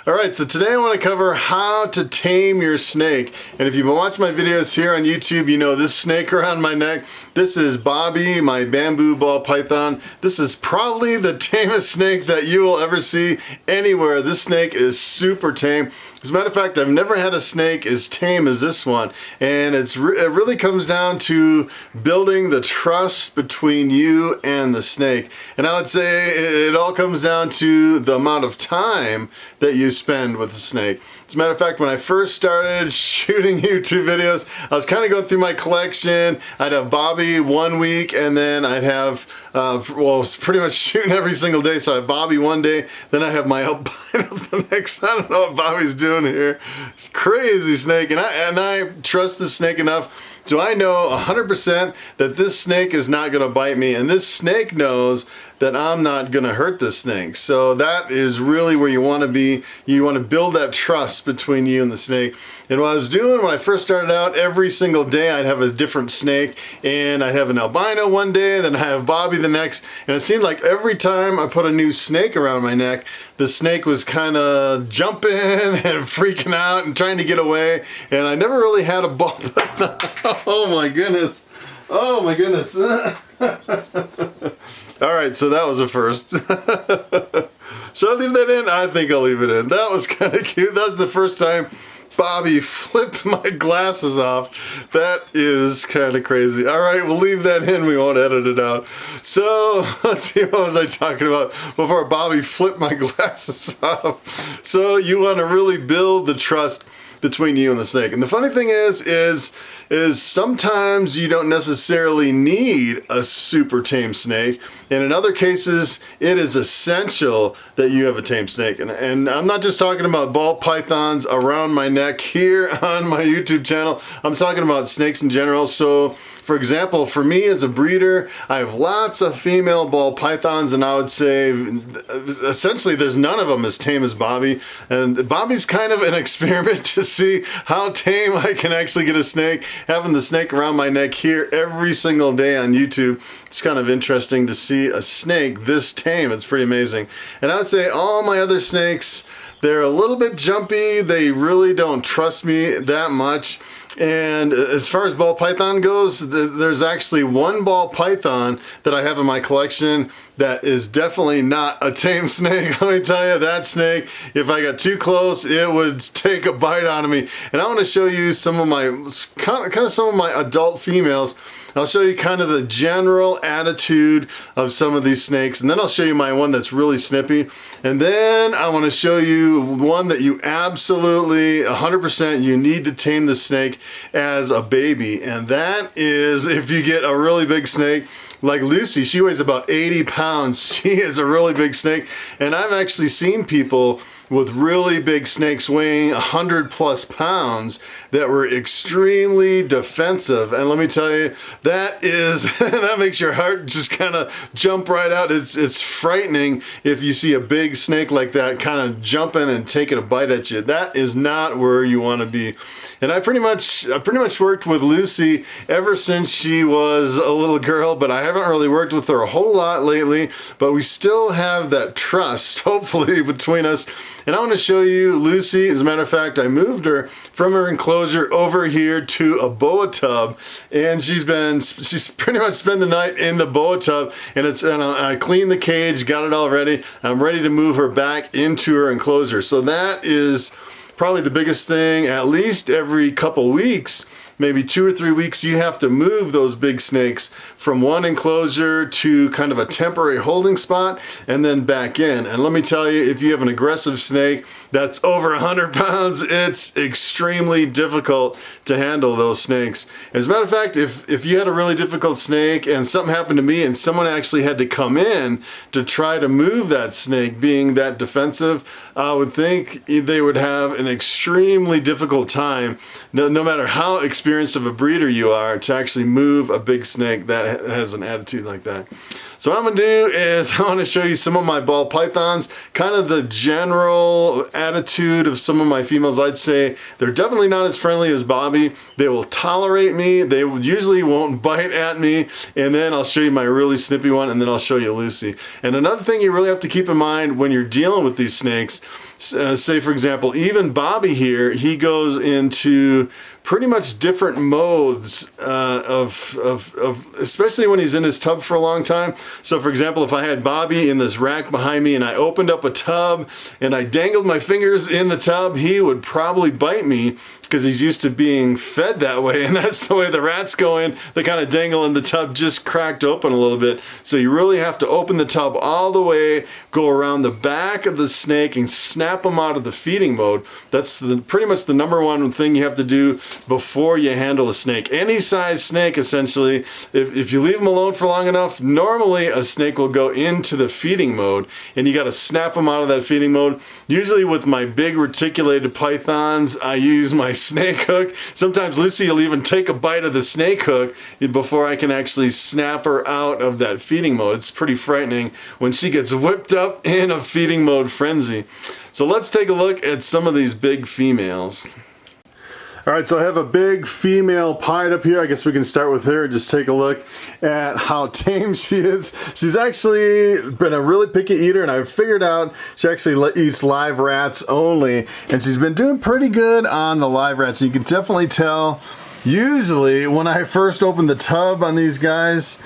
Alright, so today I want to cover how to tame your snake. And if you've been watching my videos here on YouTube, you know this snake around my neck. This is Bobby, my bamboo ball python. This is probably the tamest snake that you will ever see anywhere. This snake is super tame. As a matter of fact, I've never had a snake as tame as this one. And it really comes down to building the trust between you and the snake. And I would say it all comes down to the amount of time that you spend with the snake. As a matter of fact, when I first started shooting YouTube videos, I was kind of going through my collection. I'd have Bobby one week, and then I'd have, well, I was pretty much shooting every single day. So I have Bobby one day, then I have my albino the next. I don't know what Bobby's doing here. It's a crazy snake, and I trust the snake enough. So I know 100% that this snake is not going to bite me, and this snake knows that I'm not going to hurt this snake. So that is really where you want to be. You want to build that trust between you and the snake. And what I was doing when I first started out, every single day I'd have a different snake, and I'd have an albino one day, then I have Bobby the next, and it seemed like every time I put a new snake around my neck, the snake was kind of jumping and freaking out and trying to get away, and I never really had a ball python. Oh my goodness. Oh my goodness. Alright, so that was a first. Should I leave that in? I think I'll leave it in. That was kind of cute. That was the first time Bobby flipped my glasses off. That is kind of crazy. Alright, we'll leave that in. We won't edit it out. So, let's see, what was I talking about before Bobby flipped my glasses off? So, you want to really build the trust between you and the snake. And the funny thing is sometimes you don't necessarily need a super tame snake. And in other cases, it is essential that you have a tame snake. And I'm not just talking about ball pythons around my neck here on my YouTube channel. I'm talking about snakes in general. So, for example, for me as a breeder, I have lots of female ball pythons, and I would say essentially there's none of them as tame as Bobby. And Bobby's kind of an experiment to see how tame I can actually get a snake. Having the snake around my neck here every single day on YouTube, it's kind of interesting to see a snake this tame. It's pretty amazing. And I would say all my other snakes, they're a little bit jumpy. They really don't trust me that much. And as far as ball python goes, there's actually one ball python that I have in my collection that is definitely not a tame snake. Let me tell you, that snake, if I got too close, it would take a bite out of me. And I want to show you some of my, kind of some of my adult females. I'll show you kind of the general attitude of some of these snakes, and then I'll show you my one that's really snippy, and then I want to show you one that you absolutely 100% you need to tame the snake as a baby, and that is if you get a really big snake. Like Lucy, she weighs about 80 pounds. She is a really big snake, and I've actually seen people with really big snakes weighing 100+ pounds that were extremely defensive. And let me tell you, that is, that makes your heart just kind of jump right out. It's frightening if you see a big snake like that kind of jumping and taking a bite at you. That is not where you want to be. And I pretty much worked with Lucy ever since she was a little girl, but I haven't really worked with her a whole lot lately, but we still have that trust, hopefully, between us. And I want to show you Lucy. As a matter of fact, I moved her from her enclosure over here to a boa tub, and she's pretty much spent the night in the boa tub, and I cleaned the cage, got it all ready. I'm ready to move her back into her enclosure. So that is probably the biggest thing. At least every couple weeks, maybe 2 or 3 weeks, you have to move those big snakes from one enclosure to kind of a temporary holding spot and then back in. And let me tell you, if you have an aggressive snake that's over 100 pounds, it's extremely difficult to handle those snakes. As a matter of fact, if you had a really difficult snake and something happened to me and someone actually had to come in to try to move that snake being that defensive, I would think they would have an extremely difficult time, no matter how experienced of a breeder you are, to actually move a big snake that has an attitude like that. So what I'm gonna do is I wanna show you some of my ball pythons, kind of the general attitude of some of my females. I'd say they're definitely not as friendly as Bobby. They will tolerate me. They usually won't bite at me. And then I'll show you my really snippy one, and then I'll show you Lucy. And another thing you really have to keep in mind when you're dealing with these snakes, say for example, even Bobby here, he goes into pretty much different modes especially when he's in his tub for a long time. So for example, if I had Bobby in this rack behind me and I opened up a tub and I dangled my fingers in the tub, he would probably bite me because he's used to being fed that way, and that's the way the rats go in. They kind of dangle in the tub just cracked open a little bit. So you really have to open the tub all the way, go around the back of the snake and snap them out of the feeding mode. That's pretty much the number one thing you have to do before you handle a snake. Any size snake, essentially, if you leave them alone for long enough, normally a snake will go into the feeding mode, and you got to snap them out of that feeding mode. Usually with my big reticulated pythons, I use my snake hook. Sometimes Lucy will even take a bite of the snake hook before I can actually snap her out of that feeding mode. It's pretty frightening when she gets whipped up in a feeding mode frenzy. So let's take a look at some of these big females. All right, so I have a big female pied up here. I guess we can start with her and just take a look at how tame she is. She's actually been a really picky eater, and I've figured out she actually eats live rats only, and she's been doing pretty good on the live rats. You can definitely tell, usually when I first opened the tub on these guys,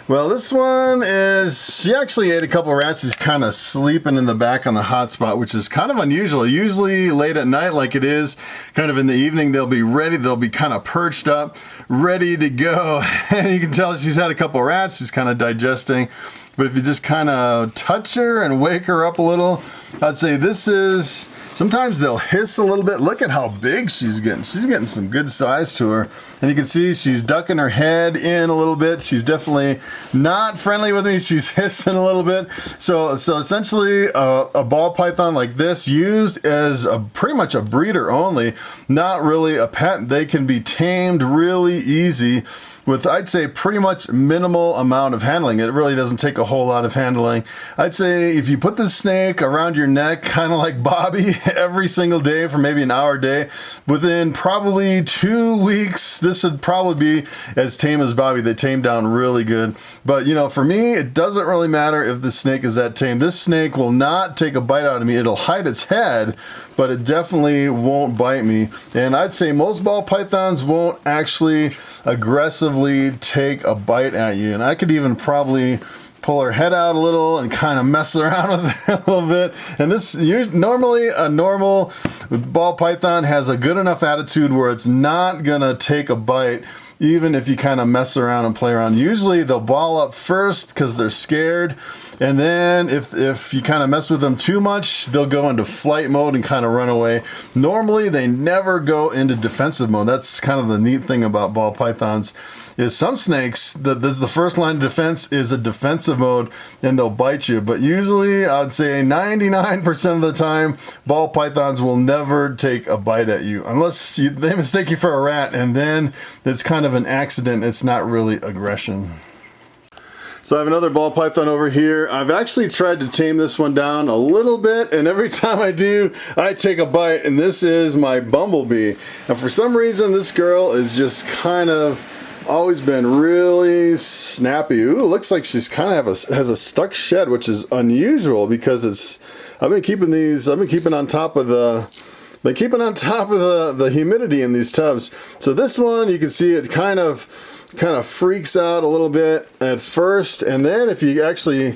well, this one she actually ate a couple rats. She's kind of sleeping in the back on the hot spot, which is kind of unusual. Usually late at night, like it is, kind of in the evening, they'll be ready. They'll be kind of perched up, ready to go. And you can tell she's had a couple rats. She's kind of digesting. But if you just kind of touch her and wake her up a little, I'd say this is... Sometimes they'll hiss a little bit. Look at how big she's getting. She's getting some good size to her. And you can see she's ducking her head in a little bit. She's definitely not friendly with me. She's hissing a little bit. So essentially a ball python like this, used as pretty much a breeder only, not really a pet. They can be tamed really easy with, I'd say, pretty much minimal amount of handling. It really doesn't take a whole lot of handling. I'd say if you put the snake around your neck, kind of like Bobby, every single day for maybe an hour a day, within probably 2 weeks, this would probably be as tame as Bobby. They tame down really good. But, you know, for me, it doesn't really matter if the snake is that tame. This snake will not take a bite out of me. It'll hide its head, but it definitely won't bite me. And I'd say most ball pythons won't actually aggressively take a bite at you. And I could even probably pull her head out a little and kind of mess around with her a little bit. And this, normally a normal ball python has a good enough attitude where it's not gonna take a bite, even if you kind of mess around and play around. Usually they'll ball up first because they're scared, and then if you kind of mess with them too much, they'll go into flight mode and kind of run away. Normally they never go into defensive mode. That's kind of the neat thing about ball pythons, is some snakes, the first line of defense is a defensive mode and they'll bite you. But usually I'd say 99% of the time, ball pythons will never take a bite at you unless they mistake you for a rat, and then it's kind of an accident. It's not really aggression. So I have another ball python over here. I've actually tried to tame this one down a little bit, and every time I do, I take a bite, and this is my Bumblebee. And for some reason, this girl is just kind of always been really snappy. Ooh, looks like she's kind of has a stuck shed, which is unusual because I've been keeping on top of the humidity in these tubs. So this one, you can see it kind of freaks out a little bit at first, and then if you actually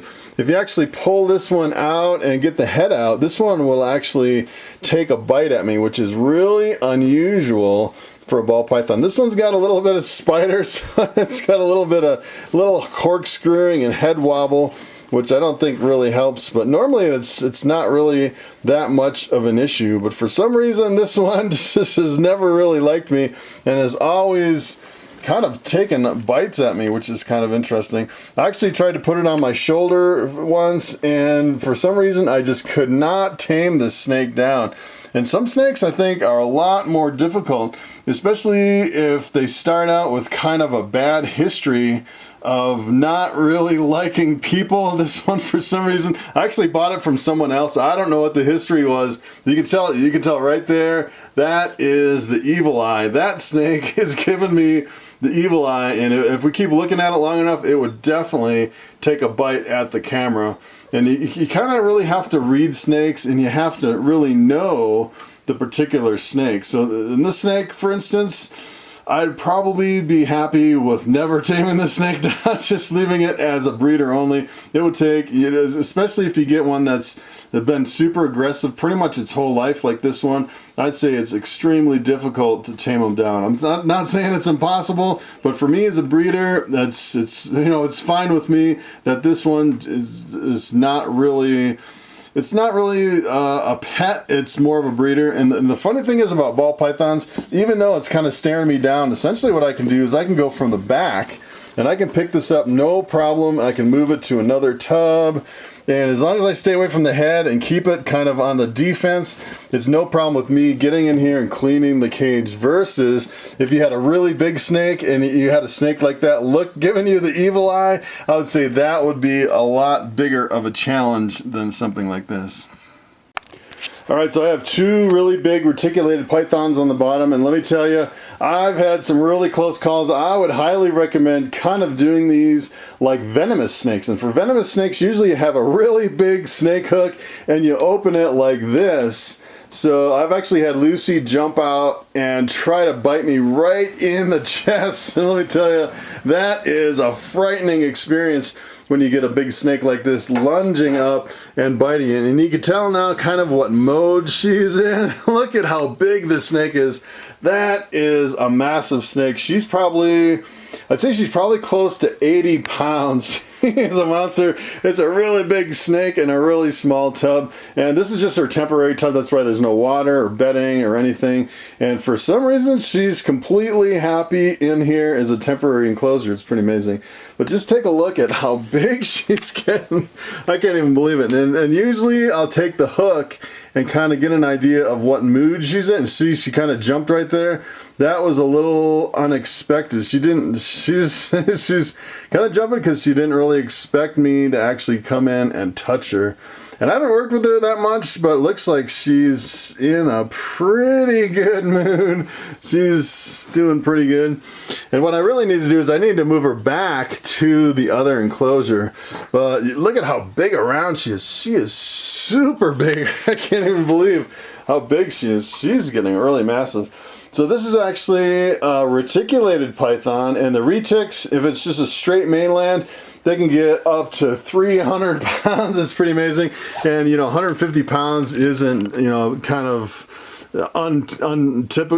pull this one out and get the head out, this one will actually take a bite at me, which is really unusual for a ball python. This one's got a little bit of spider, so it's got a little corkscrewing and head wobble, which I don't think really helps, but normally it's not really that much of an issue. But for some reason, this one just has never really liked me and has always kind of taken bites at me, which is kind of interesting. I actually tried to put it on my shoulder once, and for some reason I just could not tame this snake down. And some snakes, I think, are a lot more difficult, especially if they start out with kind of a bad history of not really liking people. This one, for some reason, I actually bought it from someone else. I don't know what the history was. You can tell right there, that is the evil eye. That snake is giving me the evil eye, and if we keep looking at it long enough, it would definitely take a bite at the camera. And you kind of really have to read snakes, and you have to really know the particular snake. So in this snake, for instance, I'd probably be happy with never taming the snake down, just leaving it as a breeder only. It would take, especially if you get one that's been super aggressive pretty much its whole life, like this one, I'd say it's extremely difficult to tame them down. I'm not saying it's impossible, but for me as a breeder, it's fine with me that this one is not really. It's not really a pet, it's more of a breeder. And the funny thing is about ball pythons, even though it's kind of staring me down, essentially what I can do is I can go from the back and I can pick this up no problem. I can move it to another tub. And as long as I stay away from the head and keep it kind of on the defense, it's no problem with me getting in here and cleaning the cage. Versus if you had a really big snake and you had a snake like that giving you the evil eye, I would say that would be a lot bigger of a challenge than something like this. Alright, so I have two really big reticulated pythons on the bottom, and let me tell you, I've had some really close calls. I would highly recommend kind of doing these like venomous snakes. And for venomous snakes, usually you have a really big snake hook and you open it like this. So I've actually had Lucy jump out and try to bite me right in the chest. And let me tell you, that is a frightening experience when you get a big snake like this lunging up and biting it. And you can tell now kind of what mode she's in. Look at how big this snake is. That is a massive snake. I'd say she's probably close to 80 pounds. It's a monster. It's a really big snake in a really small tub. And this is just her temporary tub. That's why there's no water or bedding or anything. And for some reason, she's completely happy in here as a temporary enclosure. It's pretty amazing. But just take a look at how big she's getting. I can't even believe it. And usually I'll take the hook and kind of get an idea of what mood she's in. And see, she kind of jumped right there. That was a little unexpected. She's kind of jumping because she didn't really expect me to actually come in and touch her. And I haven't worked with her that much, but it looks like she's in a pretty good mood. She's doing pretty good. And what I really need to do is I need to move her back to the other enclosure. But look at how big around she is. She is super big. I can't even believe how big she is. She's getting really massive. So this is actually a reticulated python, and the retics, if it's just a straight mainland, they can get up to 300 pounds. It's pretty amazing. And 150 pounds isn't, kind of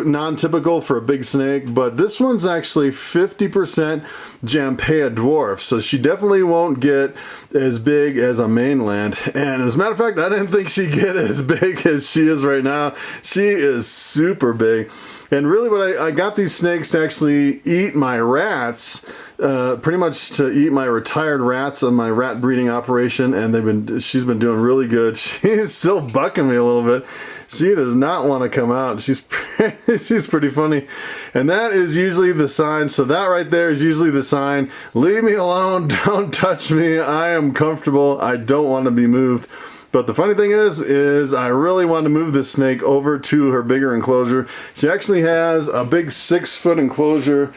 non-typical for a big snake, but this one's actually 50% Jampea dwarf, so she definitely won't get as big as a mainland. And as a matter of fact, I didn't think she'd get as big as she is right now. She is super big. And really what I got these snakes to actually eat my rats, pretty much to eat my retired rats on my rat breeding operation, and she's been doing really good. She's still bucking me a little bit. She does not want to come out. She's pretty funny. And that is usually the sign. So that right there is usually the sign. Leave me alone. Don't touch me. I am comfortable. I don't want to be moved. But the funny thing is I really want to move this snake over to her bigger enclosure. She actually has a big 6-foot enclosure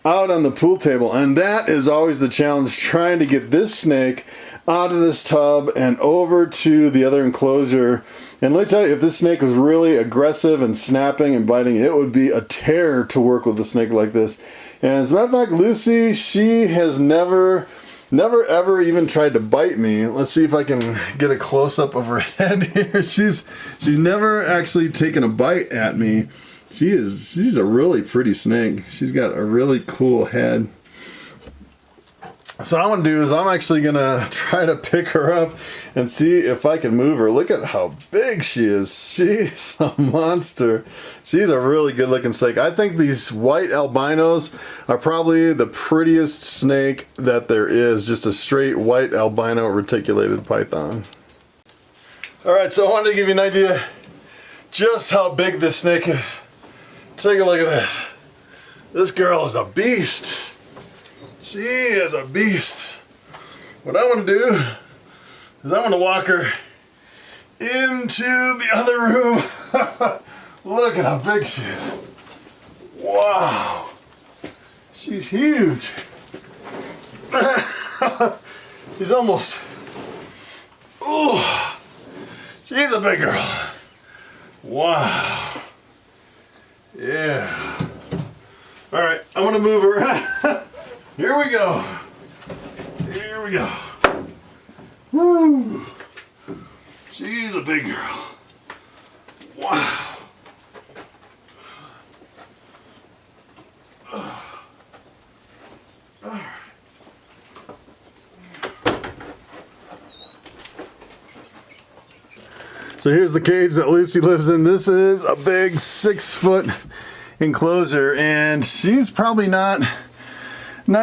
out on the pool table. And that is always the challenge, trying to get this snake out of this tub and over to the other enclosure. And let me tell you, if this snake was really aggressive and snapping and biting, it would be a terror to work with a snake like this. And as a matter of fact, Lucy, she has never ever even tried to bite me. Let's see if I can get a close-up of her head here. She's never actually taken a bite at me. She's a really pretty snake. She's got a really cool head. So what I'm going to do is I'm actually going to try to pick her up and see if I can move her. Look at how big she is. She's a monster. She's a really good looking snake. I think these white albinos are probably the prettiest snake that there is. Just a straight white albino reticulated python. Alright, so I wanted to give you an idea just how big this snake is. Take a look at this. This girl is a beast. She is a beast. What I want to do is I want to walk her into the other room. Look at how big she is. Wow. She's huge. She's almost, oh, she's a big girl. Wow. Yeah. All right, I'm gonna move her. Here we go. Here we go. Woo. She's a big girl. Wow. All right. So here's the cage that Lucy lives in. This is a big 6-foot enclosure, and she's probably not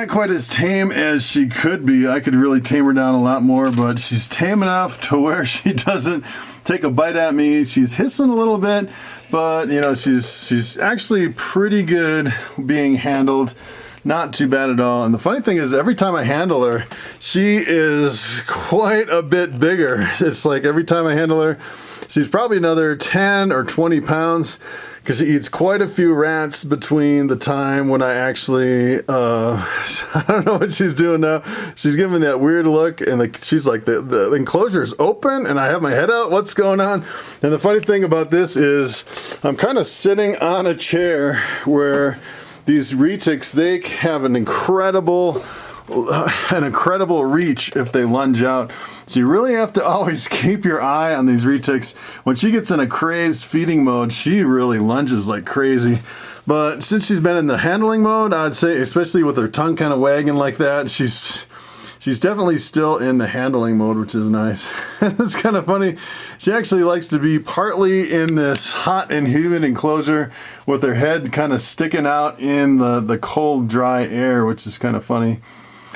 quite as tame as she could be. I could really tame her down a lot more, but she's tame enough to where she doesn't take a bite at me. She's hissing a little bit, but you know, she's actually pretty good being handled. Not too bad at all. And the funny thing is, every time I handle her, she is quite a bit bigger. It's like every time I handle her, she's probably another 10 or 20 pounds because she eats quite a few rats between the time when I actually, I don't know what she's doing now. She's giving me that weird look, and she's like, the enclosure is open and I have my head out. What's going on? And the funny thing about this is I'm kind of sitting on a chair where these retics, they have an incredible reach if they lunge out. So you really have to always keep your eye on these retics. When she gets in a crazed feeding mode, she really lunges like crazy. But since she's been in the handling mode, I'd say, especially with her tongue kind of wagging like that, she's definitely still in the handling mode, which is nice. It's kind of funny. She actually likes to be partly in this hot and humid enclosure with her head kind of sticking out in the cold, dry air, which is kind of funny.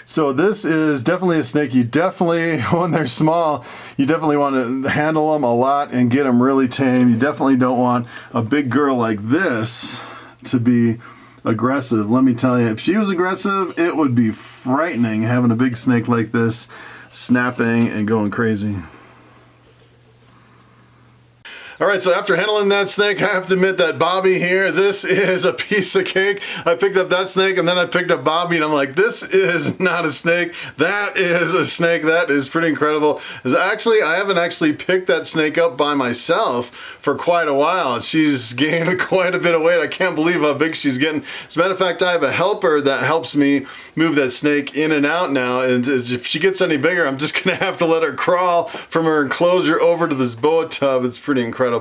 So this is definitely a snake. You definitely, when they're small, you definitely want to handle them a lot and get them really tame. You definitely don't want a big girl like this to be aggressive. Let me tell you, if she was aggressive, it would be frightening having a big snake like this snapping and going crazy. All right, so after handling that snake, I have to admit that Bobby here, this is a piece of cake. I picked up that snake and then I picked up Bobby and I'm like, this is not a snake. That is a snake. That is pretty incredible. Actually, I haven't actually picked that snake up by myself for quite a while. She's gained quite a bit of weight. I can't believe how big she's getting. As a matter of fact, I have a helper that helps me move that snake in and out now. And if she gets any bigger, I'm just gonna have to let her crawl from her enclosure over to this boa tub. It's pretty incredible.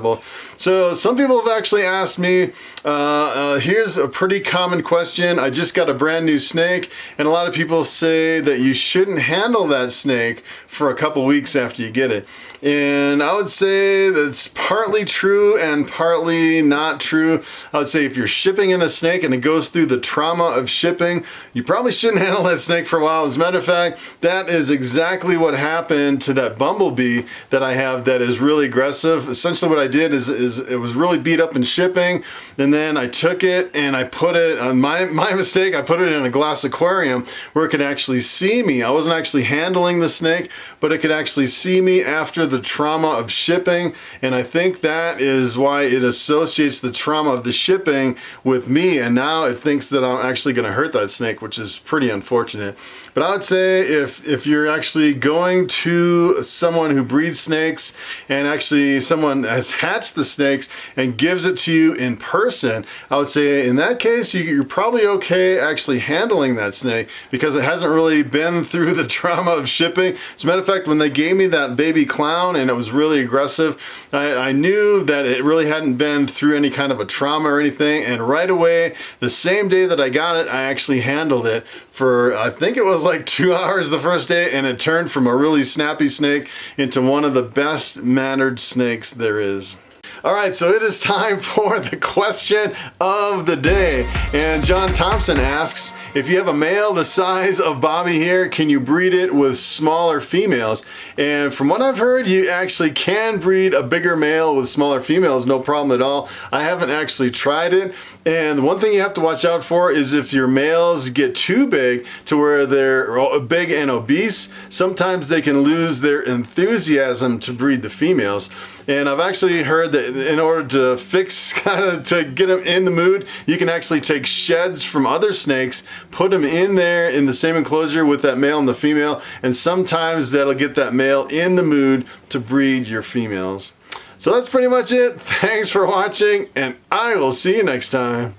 So some people have actually asked me, here's a pretty common question. I just got a brand new snake, and a lot of people say that you shouldn't handle that snake for a couple weeks after you get it. And I would say that's partly true and partly not true. I would say if you're shipping in a snake and it goes through the trauma of shipping, you probably shouldn't handle that snake for a while. As a matter of fact, that is exactly what happened to that Bumblebee that I have that is really aggressive. Essentially what I did is it was really beat up in shipping, and then I took it and I put it on my mistake. I put it in a glass aquarium where it could actually see me. I wasn't actually handling the snake, but it could actually see me after the trauma of shipping, and I think that is why it associates the trauma of the shipping with me, and now it thinks that I'm actually going to hurt that snake, which is pretty unfortunate. But I would say if you're actually going to someone who breeds snakes and actually someone has hatched the snakes and gives it to you in person, I would say in that case you're probably okay actually handling that snake because it hasn't really been through the trauma of shipping. As a matter of fact, when they gave me that baby clown and it was really aggressive, I knew that it really hadn't been through any kind of a trauma or anything, and right away, the same day that I got it, I actually handled it for, I think it was like 2 hours the first day, and it turned from a really snappy snake into one of the best mannered snakes there is. All right, so it is time for the question of the day. And John Thompson asks, if you have a male the size of Bobby here, can you breed it with smaller females? And from what I've heard, you actually can breed a bigger male with smaller females, no problem at all. I haven't actually tried it. And one thing you have to watch out for is if your males get too big to where they're big and obese, sometimes they can lose their enthusiasm to breed the females. And I've actually heard that in order to fix, to get them in the mood, you can actually take sheds from other snakes, put them in there in the same enclosure with that male and the female, and sometimes that'll get that male in the mood to breed your females. So that's pretty much it. Thanks for watching, and I will see you next time.